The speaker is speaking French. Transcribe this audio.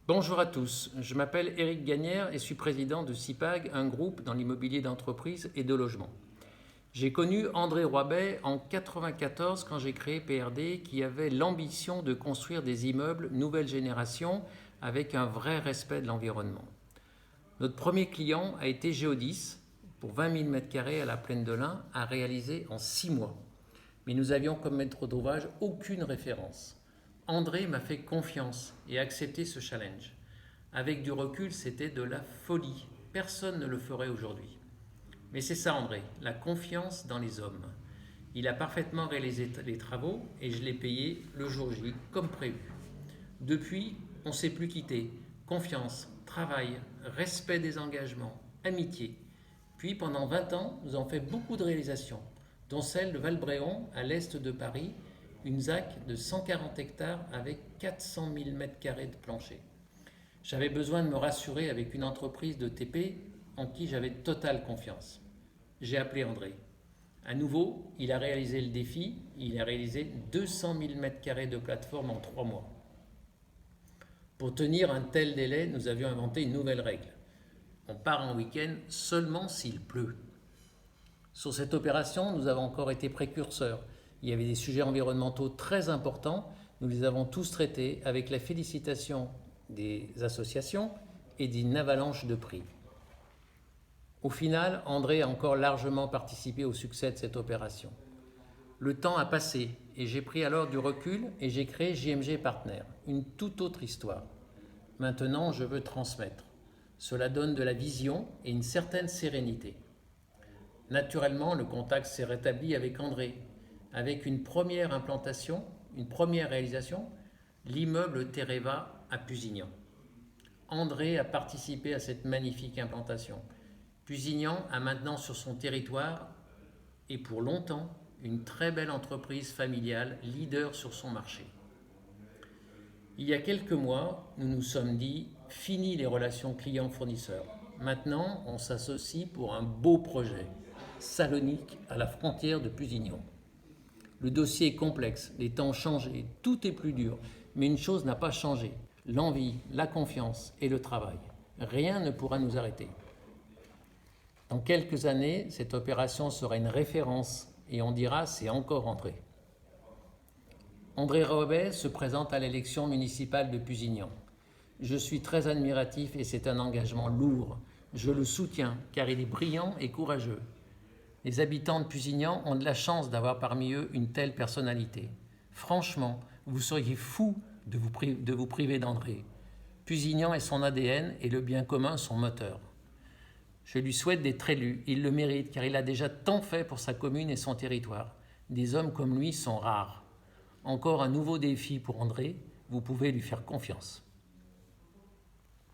Bonjour à tous, je m'appelle Éric Gagnère et suis président de CIPAG, un groupe dans l'immobilier d'entreprise et de logement. J'ai connu André Roibet en 1994 quand j'ai créé PRD qui avait l'ambition de construire des immeubles nouvelle génération avec un vrai respect de l'environnement. Notre premier client a été Geodis pour 20 000 m² à la Plaine de l'Ain à réaliser en 6 mois. Mais nous avions comme maître d'ouvrage aucune référence. André m'a fait confiance et a accepté ce challenge. Avec du recul, c'était de la folie. Personne ne le ferait aujourd'hui. Mais c'est ça André, la confiance dans les hommes. Il a parfaitement réalisé les travaux et je l'ai payé le jour J comme prévu. Depuis, on ne s'est plus quitté. Confiance, travail, respect des engagements, amitié. Puis pendant 20 ans, nous avons fait beaucoup de réalisations, dont celle de Valbréon à l'est de Paris, une ZAC de 140 hectares avec 400 000 m² de plancher. J'avais besoin de me rassurer avec une entreprise de TP en qui j'avais totale confiance. J'ai appelé André. À nouveau, il a réalisé le défi, il a réalisé 200 000 m² de plateforme en 3 mois. Pour tenir un tel délai, nous avions inventé une nouvelle règle. On part en week-end seulement s'il pleut. Sur cette opération, nous avons encore été précurseurs. Il y avait des sujets environnementaux très importants. Nous les avons tous traités avec la félicitation des associations et d'une avalanche de prix. Au final, André a encore largement participé au succès de cette opération. Le temps a passé et j'ai pris alors du recul et j'ai créé JMG Partners, une toute autre histoire. Maintenant, je veux transmettre. Cela donne de la vision et une certaine sérénité. Naturellement, le contact s'est rétabli avec André, avec une première implantation, une première réalisation, l'immeuble Tereva à Pusignan. André a participé à cette magnifique implantation. Pusignan a maintenant sur son territoire, et pour longtemps, une très belle entreprise familiale, leader sur son marché. Il y a quelques mois, nous nous sommes dit, fini les relations clients-fournisseurs. Maintenant, on s'associe pour un beau projet. Salonique à la frontière de Pusignan. Le dossier est complexe, les temps ont changé, tout est plus dur, mais une chose n'a pas changé, l'envie, la confiance et le travail. Rien ne pourra nous arrêter. Dans quelques années, cette opération sera une référence et on dira c'est encore André. André Roibet se présente à l'élection municipale de Pusignan. Je suis très admiratif et c'est un engagement lourd. Je le soutiens car il est brillant et courageux. Les habitants de Pusignan ont de la chance d'avoir parmi eux une telle personnalité. Franchement, vous seriez fous de vous priver d'André. Pusignan est son ADN et le bien commun son moteur. Je lui souhaite d'être élu, il le mérite car il a déjà tant fait pour sa commune et son territoire. Des hommes comme lui sont rares. Encore un nouveau défi pour André, vous pouvez lui faire confiance.